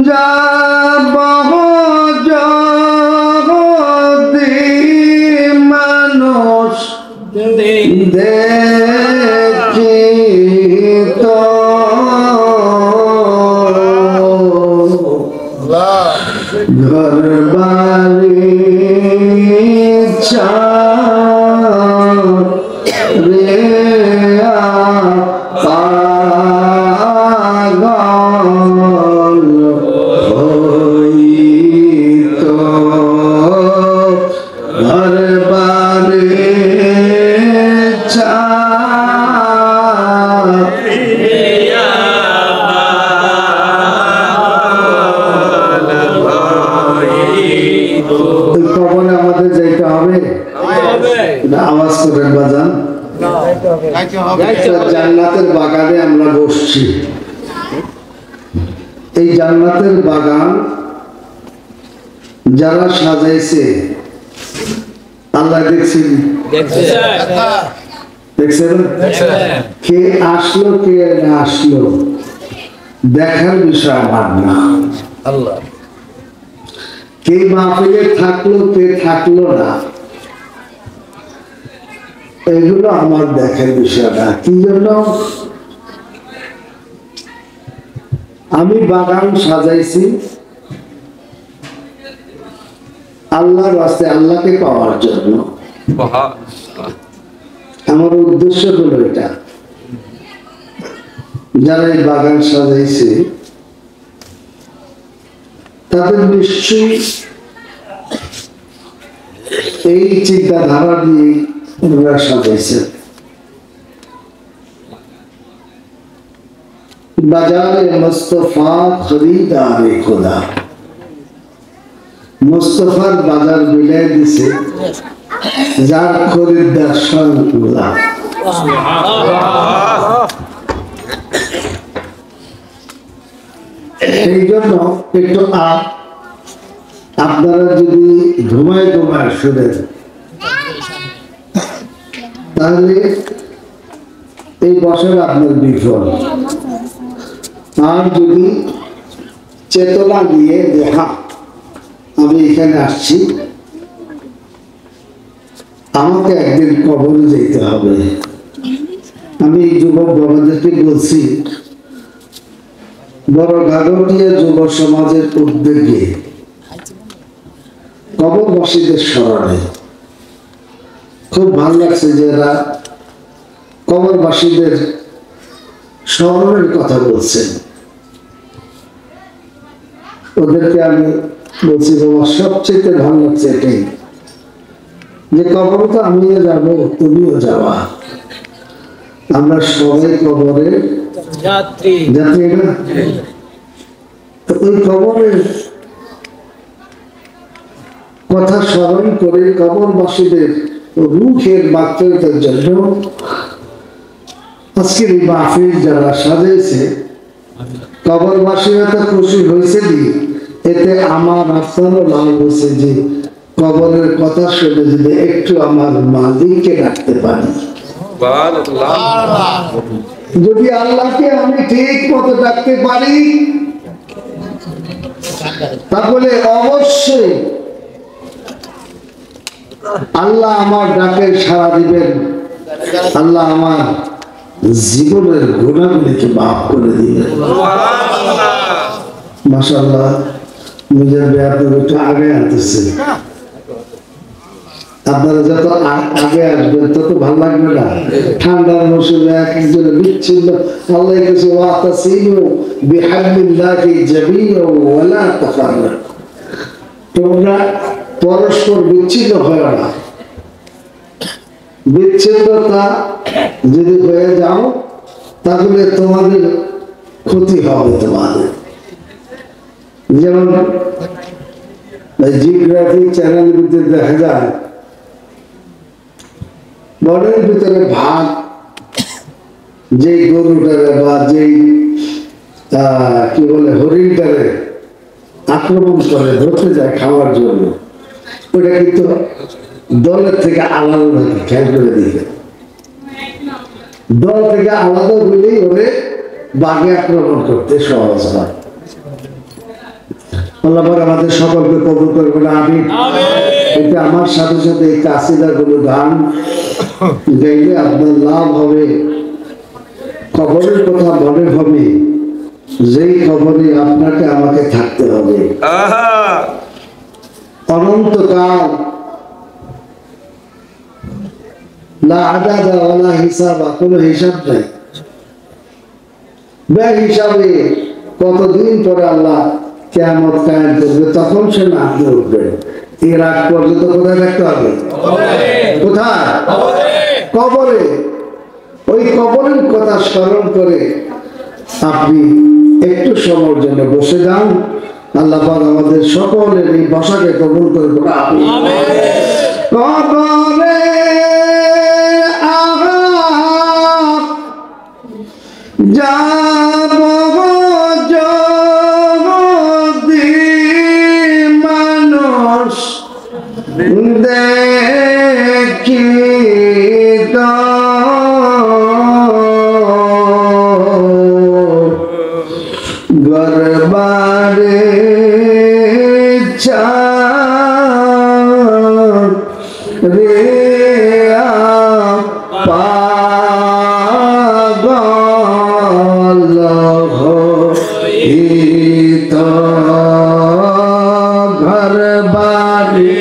যাব যদি মানুষ দেখিত ঘর বাড়ি রে পাগল হইত ঘর বাড়ি কবরে আমাদের যাইতে হবে আওয়াজ করেন বাজান জান্নাতের বাগানে আমরা বসছি এই জান্নাতের বাগান যারা সাজাইছে আল্লাহ দেখছেন দেখছেন কে আসলো কে না আসলো দেখার বিষয় আমার না আল্লাহ কে মাহফিলে থাকলো কে থাকলো না এগুলো আমার দেখার বিষয় না কি জন্য আমি বাগান সাজাইছি আল্লাহর রাস্তায় আল্লাহকে পাওয়ার জন্য আমার উদ্দেশ্য হলো এটা যারা এই বাগান সাজাইছে তাদের নিশ্চয়ই এই চিন্তাধারা নিয়ে ওনারা সাজাইছেন বাজারে মুস্তফা খরিদারে খোদা মুস্তফার বাজার মিলাই দিছে যার খরিদ্দার স্বয়ং খোদা এই জন্য একটু আপনারা যদি ঘুমায় ঘুমায় শুনেন তাহলে এই বছর আপনার বিফল আর যদি চেতনা দিয়ে দেখা আমি এখানে আসছি আমাকে একদিন কবরে যেতে হবে আমি এই যুবক বাবাদেরকে বলছি বড় গাগটিয়া যুব সমাজের উদ্যোগে কবরবাসীদের স্মরণে খুব ভালো লাগছে যে এরা কবরবাসীদের স্মরণের কথা বলছেন ওদেরকে আমি বলছি বাবা সবচেয়ে ভালো লাগছে এটাই যে কবর তো আমিও যাব তুমিও যাওয়া আমরা সবাই কবরের যাত্রী না তো ওই কবরের কথা স্মরণ করে কবরবাসীদের রূহের বাক্যতার জন্য আজকের এই মাহফিল যারা সাজাইছে কবরবাসীরা তো খুশি হয়েছে এতে আমার আপনারও লাভ হয়েছে যে কবরের কথা শুনে যদি একটু আমার মালিককে ডাকতে পারি যদি আল্লাহকে আমি ঠিক মতো ডাকতে পারি তাহলে অবশ্যই আল্লাহ আমার ডাকে সাড়া দিবেন আল্লাহ আমার জীবনের গুণাগুলিকে মাফ করে দিবেন মাশাআল্লাহ নিজের ব্যাপারে একটু আগে আনতেছে আপনারা যত আগে আসবেন তত ভালো লাগবে না ঠান্ডার মৌসুমে এক একজনে বিচ্ছিন্ন আল্লাহ কিছু ওয়াতাসিমু বিহাবলিল্লাহি জামিআ ওয়া লা তাফাররাকু তোমরা পরস্পর বিচ্ছিন্ন হয় না বিচ্ছিন্নতা যদি হয়ে যাও তাহলে তোমাদের ক্ষতি হবে তোমাদের যেমন জিওগ্রাফি চ্যানেল ভিতরে দেখা যায় বনের ভিতরে ভাগ যেই গরুটারে বা যেই কি বলে হরিণটারে আক্রমণ করে ধরতে যায় খাওয়ার জন্য ওটা কিন্তু দলের থেকে আলাদা থাকে খেয়াল করে দিকে দল থেকে আলাদা হলেই ওরে বাঘে আক্রমণ করতে সহজ হয় আল্লাহ পাক আমাদের সকলকে কবুল করবেন, আমিন। এতে আমার সাথে সাথে এই কাসিদাগুলো গান গাইলে আপনার লাভ হবে। কবরের কথা মনে হবে, যেই কবরে আপনাকে আমাকে থাকতে হবে অনন্তকাল, লা আদাদা ওয়ালা হিসাবা, কোনো হিসাব নাই। বেহিসাবে কতদিন পরে আল্লাহ কিয়ামত কায়েম করবে, তখন সে নামতে উঠবে। এর আগ পর্যন্ত কোথায় থাকতে হবে? কোথায়? কবরে। ওই কবরের কথা স্মরণ করে আপনি একটু সময়ের জন্য বসে যান। আল্লাহ পাক আমাদের সকলের এই বসাকে কবুল করে দেন, আমিন। কবরে যাব যদি মানুষ দেখি তো গরবারে রে পাগল হইত ঘর বাড়ি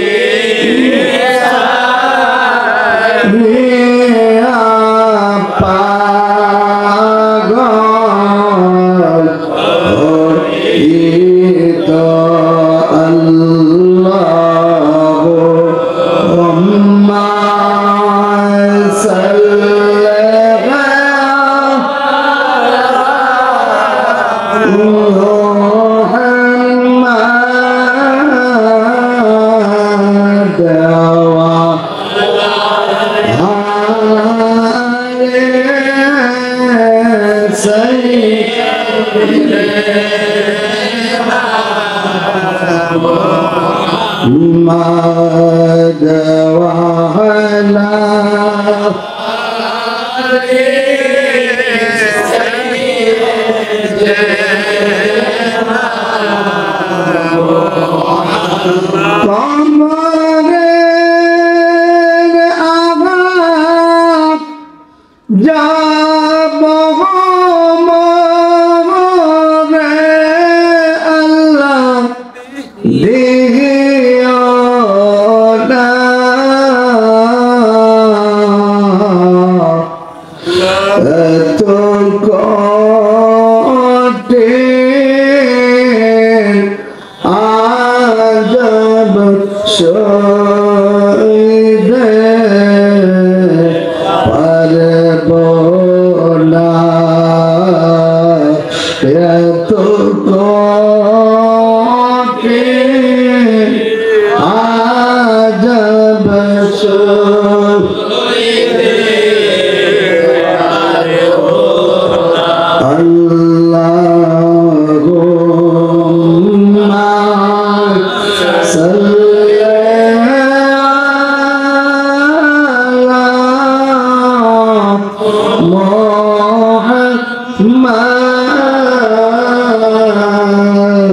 পাগল হইত আল্লাহুম্মা যাব রে আল্লাহ দিও না এত কঠিন আযাব সইতে পারব না, এত কঠিন আযাব সইতে আল্লাহুম্মা সাল্লি আলা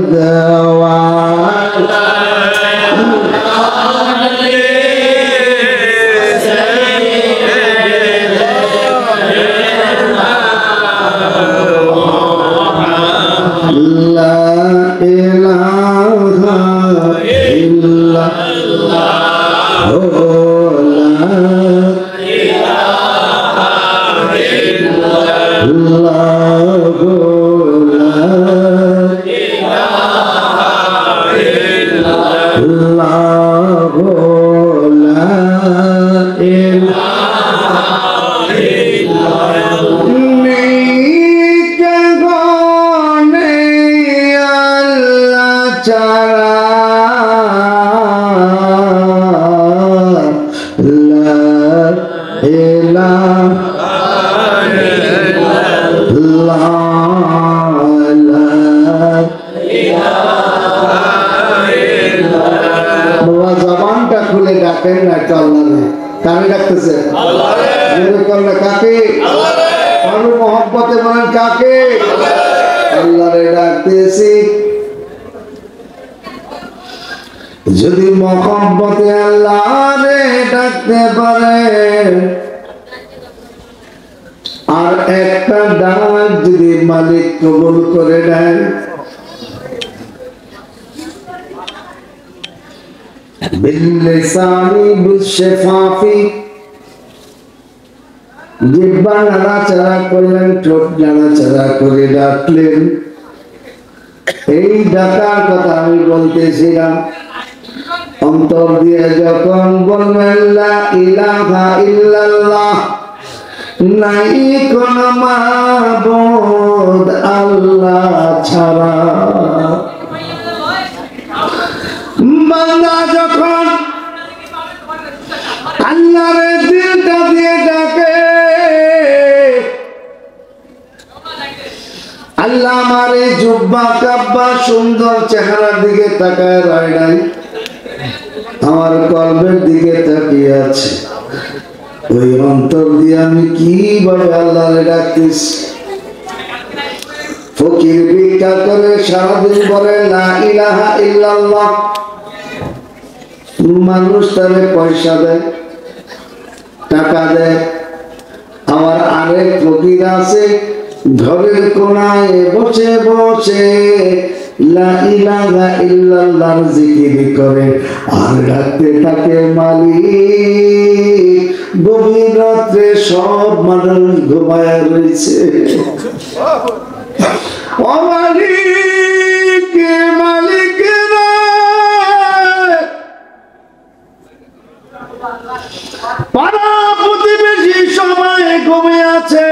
মুহাম্মাদ ওয়া আলা লা ইলাহা ইল্লাল্লাহ লা ইলাহা ইল্লাল্লাহ লা ইলাহা ইল্লাল্লাহ লা ইলাহা ইল্লাল্লাহ ছাড়া লা ইলাহা ইল্লাল্লাহ লা ইলাহা ইল্লাল্লাহ। বাবা জবানটা খুলে ডাকেন না একটু আল্লাহরে। কাকে ডাকতেছে? আল্লাহরে। জোরে করলে কাকে? আল্লাহরে। আর মহব্বতে বলেন কাকে? আল্লাহরে ডাকতেছি। যদি মহব্বতে আল্লাহরে ডাকতে পারে, আর একটা ডাক যদি মালিক কবুল করে নেয়, বিল্লিসানি বিশফাফি, জিহ্বা নাড়াচাড়া করলেন, ঠোঁট নাড়াচাড়া করে ডাকলেন। এই ডাকার কথা আমি বলতেছিলাম, অন্তর দিয়ে যখন বলবেন লা ইলাহা ইল্লাল্লাহ, নাই কোন মাবুদ আল্লাহ ছাড়া, বান্দা যখন আল্লাহর দিলটা দিয়ে ডাকে, আল্লাহ আমার এই জুব্বা কাব্বা সুন্দর চেহারার দিকে তাকায় রয় নাই, আমার কলবের দিকে তাকিয়ে আছে। ওই অন্তর দিয়ে আমি কিভাবে আল্লাহরে ডাকতিস। ফকির ভিক্ষা করে সারাদিন বলে লা ইলাহা ইল্লাল্লাহ, মানুষ তারে পয়সা দেয়, টাকা দেয়। আমার আরেক ফকির আছে, ঘরের কোনায় বসে বসে লা ইলাহা ইল্লাল্লাহর জিকির করে আর ডাকতে থাকে মালিক। গভীর রাত্রে সব মানুষ ঘুমায় রয়েছে, ও মালিক মালিক রে, পাড়া প্রতিবেশী সবাই ঘুমিয়ে আছে,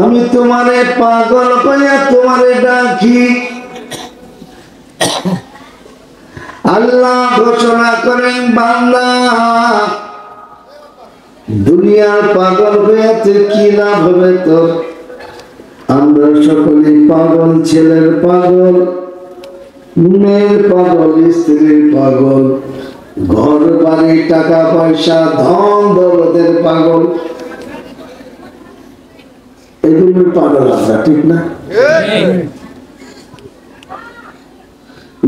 আমি তোমারে পাগল পাইয়া তোমারে ডাকি। আল্লাহ ঘোষণা করেন, বান্দা দুনিয়ার পাগল হইয়াতে কি লাভ হবে তোর? আমরা সকলে পাগল, ছেলের পাগল, মেয়ের পাগল, স্ত্রীর পাগল, ঘর বাড়ি, টাকা পয়সা, ধন দৌলতের পাগল, এগুলোর পাগল আমরা, ঠিক না?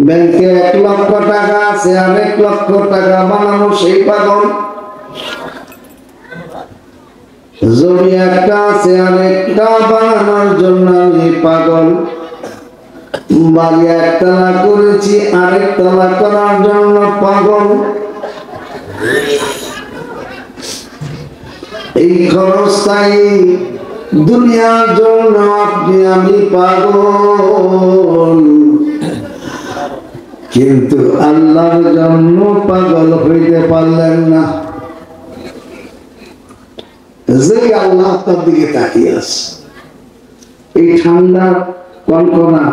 ব্যাংকে 1 লক্ষ টাকা আছে, আর 1 লক্ষ টাকা বানানো সেই পাগল। জমি একটা আছে, আর একটা বানানোর জন্য আমি পাগল। বাড়ি 1 তলা করেছি, আরেক তলা করার জন্য পাগল। এই ক্ষণস্থায়ী দুনিয়ার জন্য আপনি আমি পাগল, কিন্তু আল্লাহর জন্য পাগল হইতে পারলেন না। যে আল্লাহ তার দিকে তাকিয়ে আছে, এই ঠান্ডা কনকনা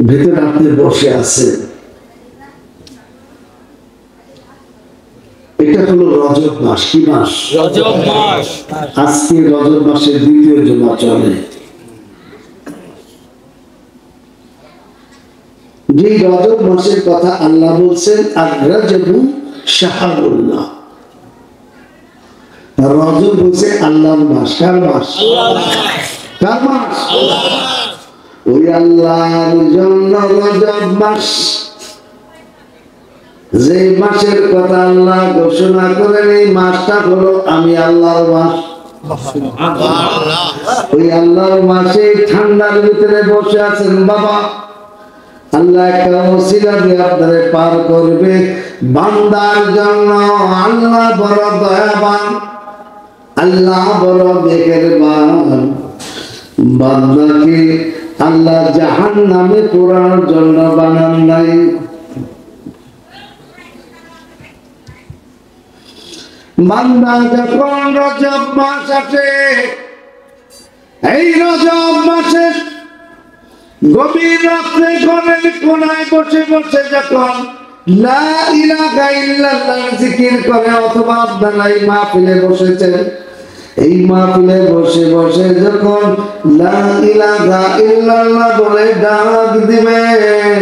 ভেতরে আপনি বসে আছেন। এটা হলো রজব মাস। কি মাস? রজব মাস। আজকে রজব মাসের 2য় জুমা চলে। যে রজব মাসের কথা আল্লাহ বলছেন, আর-রাজবু শাহরুল্লাহ। রজব বলছে আল্লাহর মাস। কার মাস? কার মাস? ওই আল্লাহর জন্য রজব মাস, যে মাসের কথা আল্লাহ ঘোষণা করেন, এই মাসটা হলো আমি আল্লাহর মাস। ওই আল্লাহর মাসে ঠান্ডার ভিতরে বসে আছেন বাবা, আল্লাহ একটা ওসিলা দিয়ে আপনারে পার করবে। বান্দার জন্য আল্লাহ বড় দয়াবান, আল্লাহ বড় মেহেরবান। বান্দাকে আল্লাহ জাহান্নামে পোড়ানোর জন্য বানান নাই। বান্দা যখন রজব মাস আসে, এই রজব মাসে গভীর রাত্রে ঘরের কোনায় বসে বসে যখন লা ইলাহা ইল্লাল্লাহ জিকির করে, অথবা আপনারা এই মাহফিলে বসেছেন, এই মাহফিলে বসে বসে যখন লা ইলাহা ইল্লাল্লাহ বলে ডাক দিবেন,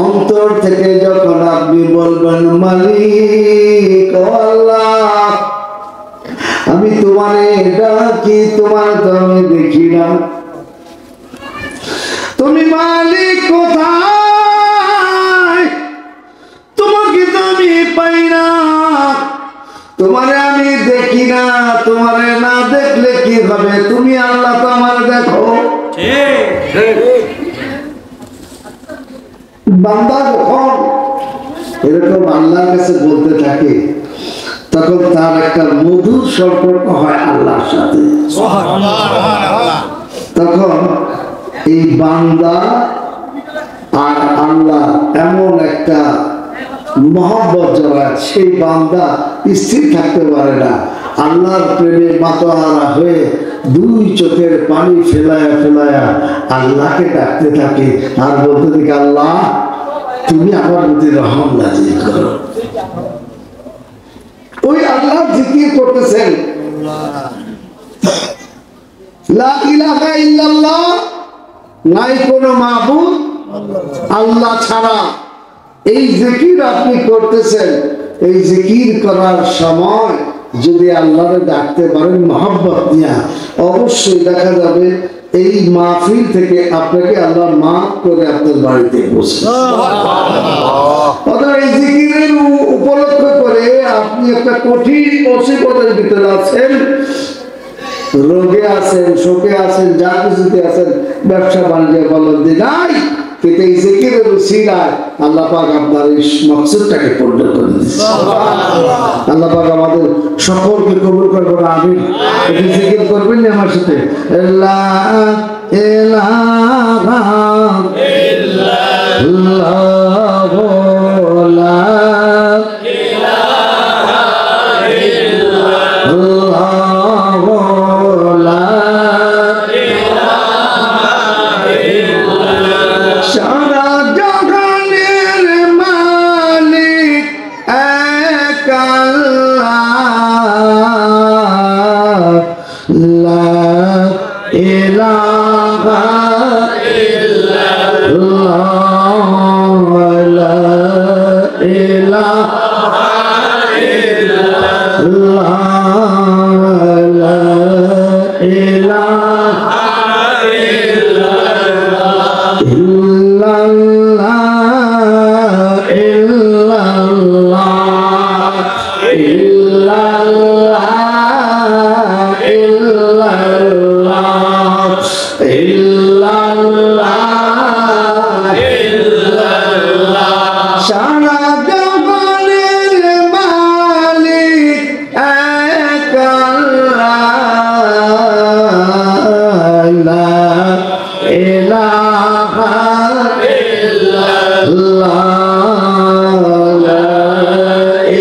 অন্তর থেকে যখন আপনি বলবেন মালিক ও আল্লাহ, আমি তোমারে ডাকি, তোমার তো আমি দেখি না, তুমি মালিক কোথায়? তো আমার দেখো। বান্দা যখন এরকম আল্লাহর কাছে বলতে থাকে তখন তার একটা মধুর সম্পর্ক হয় আল্লাহর সাথে। তখন এই বান্দা আর আল্লাহ এমন একটা মহব্বত জড়ায়, সেই বান্দা স্থির থাকতে পারে না। আল্লাহর প্রেমে মাতোয়ারা হয়ে দুই চোখের পানি ফেলায়া ফেলায়া আল্লাহকে ডাকতে থাকে আর বলতে থাকে, আল্লাহ তুমি আমার প্রতি রহম নাজিল করো। ওই আল্লাহ জিকির করতেছেন, লা ইলাহা ইল্লাল্লাহ, নাই কোনো মাবুদ আল্লাহ ছাড়া। এই জিকির আপনি করতেছেন, এই জিকির করার সময় যদি আল্লাহরে ডাকতে পারেন মহব্বত নিয়ে, অবশ্যই দেখা যাবে এই মাহফিল থেকে আপনাকে আল্লাহ মাফ করে আপনার বাড়িতে পৌঁছে। অর্থাৎ এই জিকিরের উপলক্ষ করে আপনি একটা কঠিন মুসিবতের ভিতরে আছেন, রোগে আছেন, শোকে আছেন, যা কিছুতে আছেন, ব্যবসা বাণিজ্য বলন্দি নাই, কিন্তু এই জিকিরের উসিলায় আল্লাহ পাক আপনার এই মকসদটাকে পূর্ণ করে দিয়েছে। আল্লাহ পাক আমাদের সকলকে কবুল করবেন, আমিন। এই জিকির করবেন না আমার সাথে, লা ইলাহা ইল্লাল্লাহ, লা ইলাহা ইল্লাল্লাহ, লা সারা জগতের মালিক এক আল্লাহ, লা ইলাহা ইল্লাল্লাহ, লা ইলাহা ইল্লাল্লাহ, লা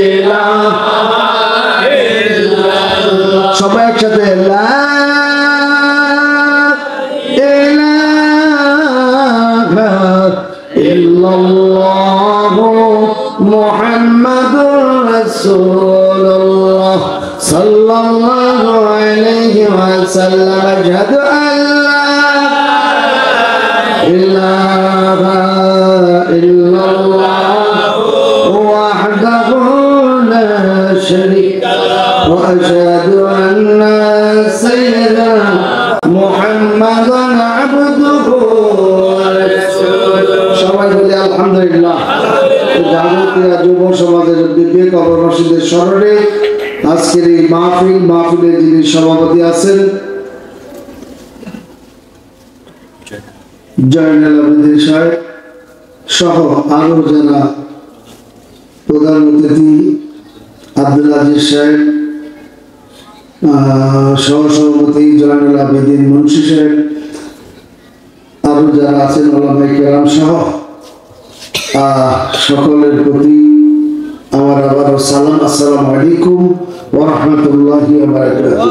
ইলাহা সবাই একসাথে লা ইলাহা ইল্লাল্লাহ মুহাম্মাদুর রাসূলুল্লাহ সাল্লাল্লাহু আলাইহি ওয়াসাল্লাম। আশহাদু আল্লা ইলাহা ইল্লাল্লাহ ওয়াহদাহু লা শারীকা লাহু ওয়া আশহাদু আন্না সাইয়্যিদানা মুহাম্মাদান আবদুহু ওয়া রাসূলুহু। সবাই বলি আলহামদুলিল্লাহ। জাগতিক যুব সমাজের দিব্য কবর মসজিদের স্মরণে আজকের এই মাহফিলের যিনি সভাপতি আছেন জয়নাল আবেদিন সাহেব সহ আরো যারা প্রধান অতিথি আব্দুল আজিজ সাহেব, সহসভাপতি জয়নাল আবেদিন মুন্সি সাহেব, আরো যারা আছেন ওলামায়ে কেরাম সহ সকলের প্রতি আমার আবারও সালাম। আসসালামু আলাইকুম ওয়া রাহমাতুল্লাহি ওয়া বারাকাতুহু।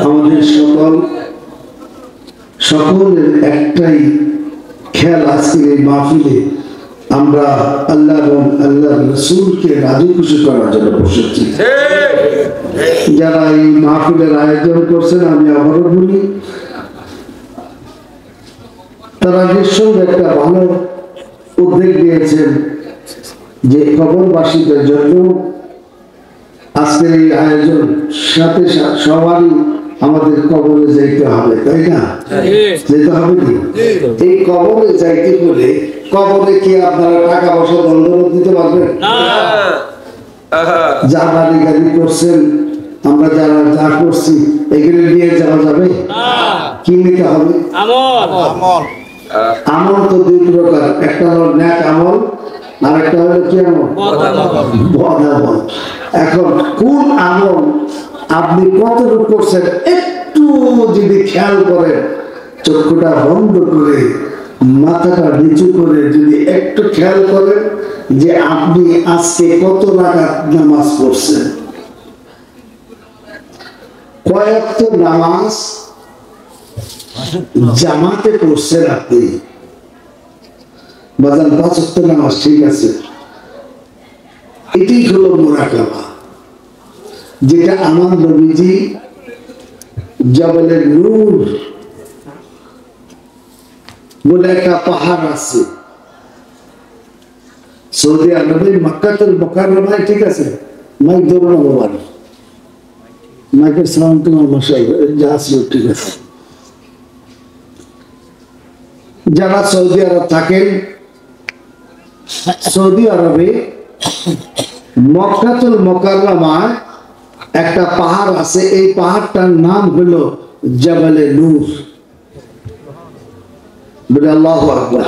আমাদের সকলের একটাই খেয়াল, আজকের এই মাহফিলে আমরা আল্লাহ এবং আল্লাহর রাসূলকে রাজি খুশি করার জন্য বসেছি। যারা এই মাহফিলের আয়োজন করছেন, আমি আবারও বলি, তারা নিশ্চয় একটা ভালো উদ্যোগ নিয়েছেন যে কবরবাসীদের জন্য আজকের এই আয়োজন। সাথে সবারই আমাদের কবরে যাইতে হবে, তাই না? যেতে হবে কি? এই কবরে যাইতে হলে কবরে কি আপনারা টাকা পয়সা বন্ধক দিতে পারবেন? যা বাড়ি গাড়ি করছেন, আমরা যারা যা করছি এগুলো নিয়ে যাওয়া যাবে? কি নিতে হবে? আমল তো দুই প্রকার, একটা হলো নেক আমল আর একটা হলো কি আমল? বদ আমল। এখন কোন আমল আপনি কতটুকু করছেন একটু যদি খেয়াল করেন, চক্ষুটা বন্ধ করে মাথাটা নিচু করে যদি একটু খেয়াল করেন যে আপনি আজকে কত রাকাত নামাজ পড়ছেন, কয়েকটা নামাজ জামাতে পড়ছেন আপনি, বাজান 5 ওয়াক্ত নামাজ ঠিক আছে, এটাই হলো মুরাকাবা, যেটা আমার নবীজি জবলে নূর বলে একটা পাহাড় আছে সৌদি আরবের মক্কাতুল মুকাররমায়, ঠিক আছে, মাইক ধরো না বাবা, মাইকের সাউন্ড তোমার মশাই যা আছে ঠিক আছে। যারা সৌদি আরব থাকেন, সৌদি আরবে মক্কাতুল মুকাররমায় একটা পাহাড় আছে, এই পাহাড়টার নাম হলো জবলে নূর। বলে আল্লাহু আকবার।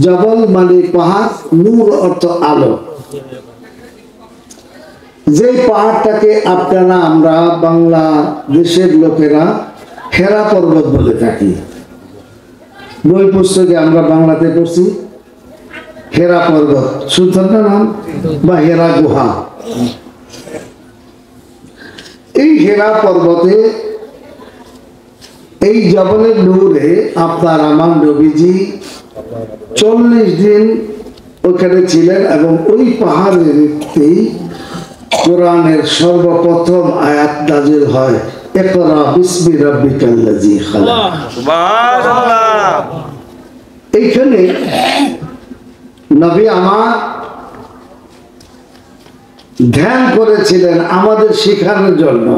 জবল মানে পাহাড়, নূর অর্থ আলো। যে পাহাড়টাকে আপনারা আমরা বাংলাদেশের লোকেরা হেরা পর্বত বলে থাকি, বই পুস্তকে আমরা বাংলাতে পড়ছি হেরা পর্বত, শুনছেন না নাম, বা হেরা গুহা। এই হেরা পর্বতে এই জবলের নূরে আপনার আমার নবীজি 40 দিন ওখানে ছিলেন এবং ওই পাহাড়েরই কোরআনের সর্বপ্রথম আয়াত নাযিল হয়, ইকরা বিসমি রাব্বিকাল্লাযী খালাক। সুবহানাল্লাহ। এইখানে নবী আমার ধ্যান করেছিলেন আমাদের শেখানোর জন্য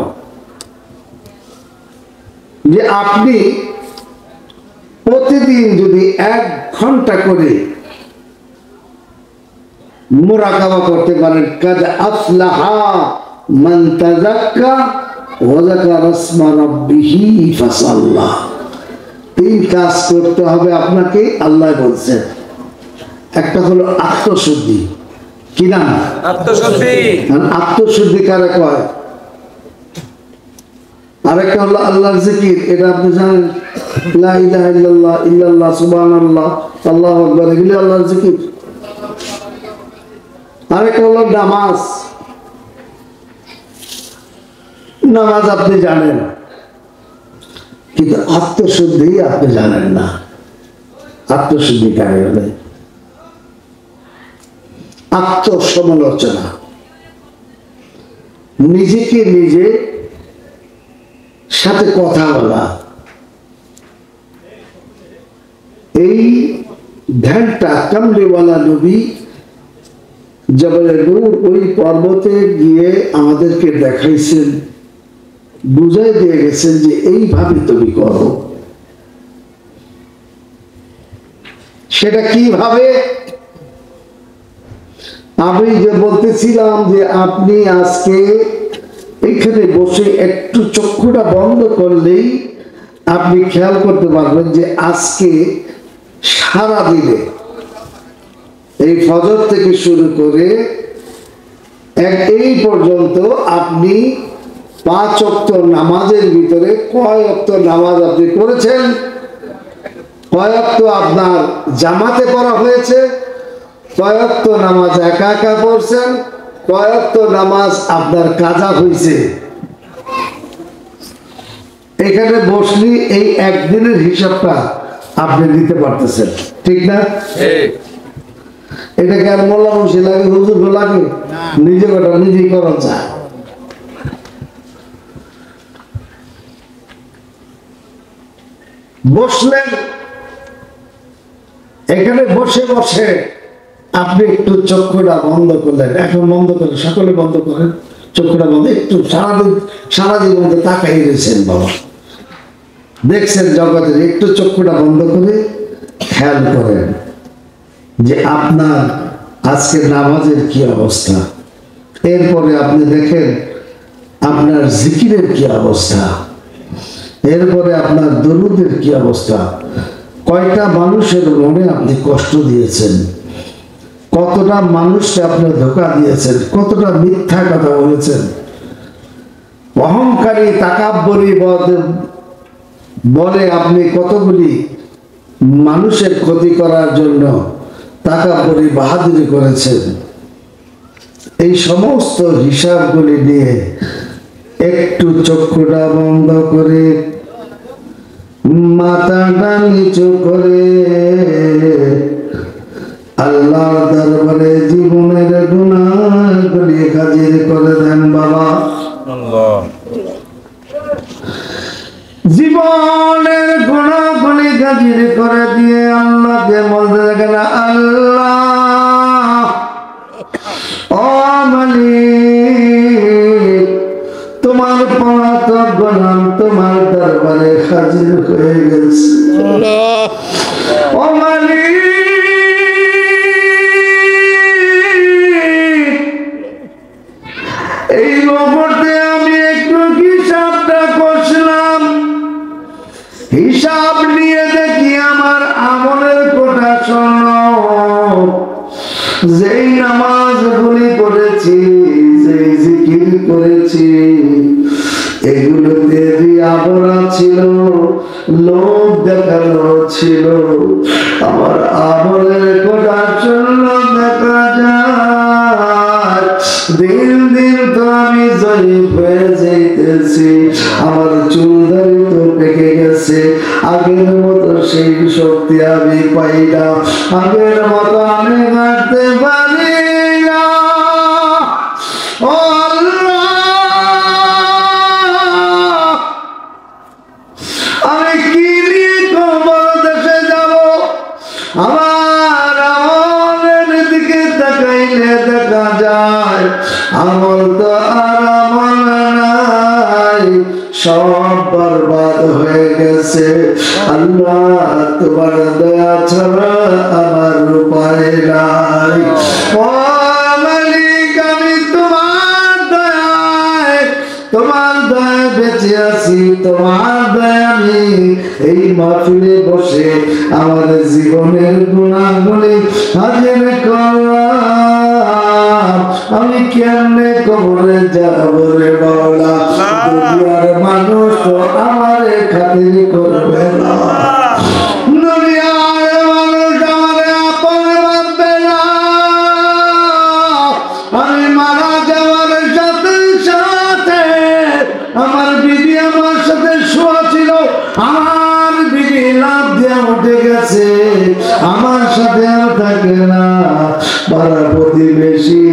যে আপনি প্রতিদিন যদি 1 ঘন্টা করে মুরাকাবা করতে পারেন, কাদ আফলাহা মান তাযাক্কা ওয়া যাকারা ইসমা রাব্বিহি ফাসাল্লা। 3 কাজ করতে হবে আপনাকে, আল্লাহ বলছেন। একটা হলো আত্মশুদ্ধি, কি নাম? আত্মশুদ্ধি। আত্মশুদ্ধি কারে কয়? আরেকটা হলো আল্লাহর জিকির, এটা আপনি জানেন, লা ইলাহা ইল্লাল্লাহ, ইল্লাল্লাহ, সুবহানাল্লাহ, আল্লাহু আকবার, এগুলো আল্লাহর জিকির। আরেকটা হলো নামাজ, নামাজ আপনি জানেন কিন্তু আত্মশুদ্ধি আপনি জানেন না। আত্মশুদ্ধি কারে বলে? আত্মসমালোচনা, নিজেকে নিজে সাথে কথা বলা। এই ধ্যানটা কামলিওয়ালা নবী জবলে নূর ওই পর্বতে গিয়ে আমাদেরকে দেখাইছেন, বুঝাই দিয়ে গেছেন যে এইভাবে তুমি করো। সেটা কিভাবে? আমি যে বলতেছিলাম যে আপনি আজকে এখানে বসে একটু চক্ষুটা বন্ধ করলেই আপনি খেয়াল করতে পারবেন যে আজকে সারা দিনে এই ফজর থেকে শুরু করে এই পর্যন্ত আপনি 5 ওয়াক্ত নামাজের ভিতরে কয় ওয়াক্ত নামাজ আপনি করেছেন, কয় ওয়াক্ত আপনার জামাতে পড়া হয়েছে, কয় ওয়াক্ত নামাজ একা একা পড়ছেন, কয় ওয়াক্ত নামাজ আপনার কাজা হয়েছে। এখানে বসলি এই একদিনের হিসাবটা আপনি দিতে পারতেছেন, ঠিক না? এটা কি আর মোল্লা মুন্সি লাগে, হুজুর লাগে? নিজে করা নিজেই করা যায়। বসলেন, এখানে বসে বসে আপনি একটু চক্ষুটা বন্ধ করলেন, এখন বন্ধ করেন, সকলে বন্ধ করেন, চক্ষুটা বন্ধ, একটু সারা জীবন তাকাই রয়েছেন বাবা, দেখছেন জগতের, একটু চক্ষুটা বন্ধ করে খেয়াল করেন যে আপনার আজকে নামাজের কি অবস্থা। এরপরে আপনি দেখেন আপনার জিকিরের কি অবস্থা, এরপরে আপনার দরুদের কি অবস্থা, কয়টা মানুষের মনে আপনি কষ্ট দিয়েছেন, কতটা মানুষকে আপনি ধোঁকা দিয়েছেন, কতটা মিথ্যা কথা বলেছেন, অহংকারী তাকাব্বরী বলে আপনি কতগুলি মানুষের ক্ষতি করার জন্য তাকাব্বরী বাহাদুরি করেছেন। এই সমস্ত হিসাবগুলি নিয়ে একটু চক্ষুটা বন্ধ করে মাথাটা নিচু করে আল্লাহর দরবারে জীবনের গুনাহগুলি হাজির করে দেন বাবা। জীবনের গুনাহগুলি হাজির করে দিয়ে আল্লাহকে বলতে দেখেন, আল্লাহ ও মালিক, তোমার পলাতক গোলাম তোমার দরবারে হাজির হয়ে গেছে। ও মালিক, এই মুহূর্তে আমি একটু হিসাবটা করছিলাম, হিসাব নিয়ে দেখি আমার আমলের কোটা শূন্য। যেই নামাজগুলি করেছি, যেই জিকির করেছি, এগুলোতে রিয়াবরা ছিল, লোক দেখানো ছিল, আমার আমলের কোটা শূন্য দেখা যায়। দিন দিন তো আমি জয়ীফ হয়ে যাইতেছি, আমার চুলদারি তো পেকে গেছে, আগের মতো সেই শক্তি আমি পাই না, আগের মতো আমি হাঁটতে পারি না। ও আল্লাহ, আমি কি নিয়ে কবর দেশে যাব? আমার আমলের দিকে তাকাইলে দেখা যায় আমল তো আর আমল নাই, সব বরবাদ হয়ে গেছে। আল্লাহ, তোমার দয়া ছাড়া আমার উপায় নাই। ও মালিক, আমি তোমার দয়ায় বেঁচে আছি, তোমার দয়ায় আমি এই মাহফিলে বসে আমার জীবনের গুনাহগুলি হাজির করলাম। আমি কেমনে কবরে যাব রে বাবা? দুনিয়ার মানুষ তো আমার খাতির করবে না, দুনিয়ার মানুষ আমার আপন ভাববে না। আমি মারা যাওয়ার সাথে সাথে আমার বিবি আমার সাথে শোয়া ছিল, আমার বিবি লাফ দিয়ে উঠে গেছে, আমার সাথে আর থাকে না। পাড়া প্রতিবেশী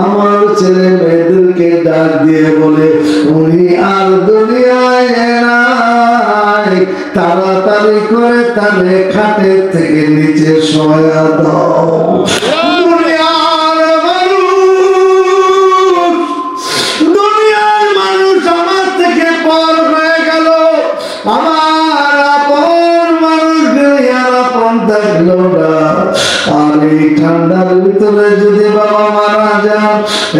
আমার ছেলে মেয়েদেরকে ডাক দিয়ে বলে, উনি আর দুনিয়ায় নাই, তাড়াতাড়ি করে তাহলে খাটের থেকে নিচে শোয়া দাও। দুনিয়ার মানুষ আমার থেকে পর হয়ে গেল, আমার আপন মানুষগুলি আর আপন থাকলো না। আর এই ঠান্ডার ভিতরে যদি বাবা মারা যান,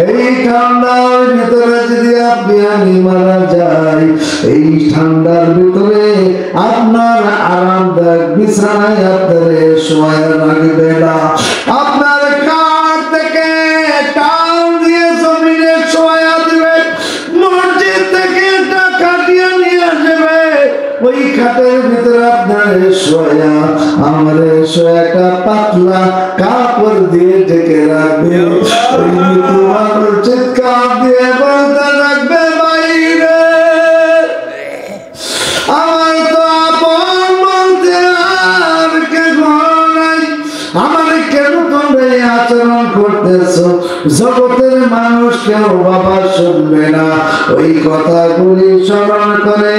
এই ঠান্ডার ভিতরে যদি আপনি আমি মারা যাই, এই ঠান্ডার ভিতরে আপনার আরামদায়ক বিছানায় আপনারে শোয়া রাখবে না, আপনার কাঠ থেকে টান দিয়ে জমিনে শোয়া দিবে, মসজিদ থেকে টাকা দিয়ে নিয়ে আসবে, ওই খাটের ভিতরে আপনার শোয়া আমার শোয়াটা পাতলা কাপড় দিয়ে ঢেকে রাখবে। ওই মৃত্যু মানুষ চিৎকার দিয়ে বলতে রাখবে, বাইরে আমার তো আপন বলতে আর কেউ নাই, আমার কেন তোমরা এই আচরণ করতেছো? জগতের মানুষ কেউ বাবা শুনবে না। ওই কথাগুলি স্মরণ করে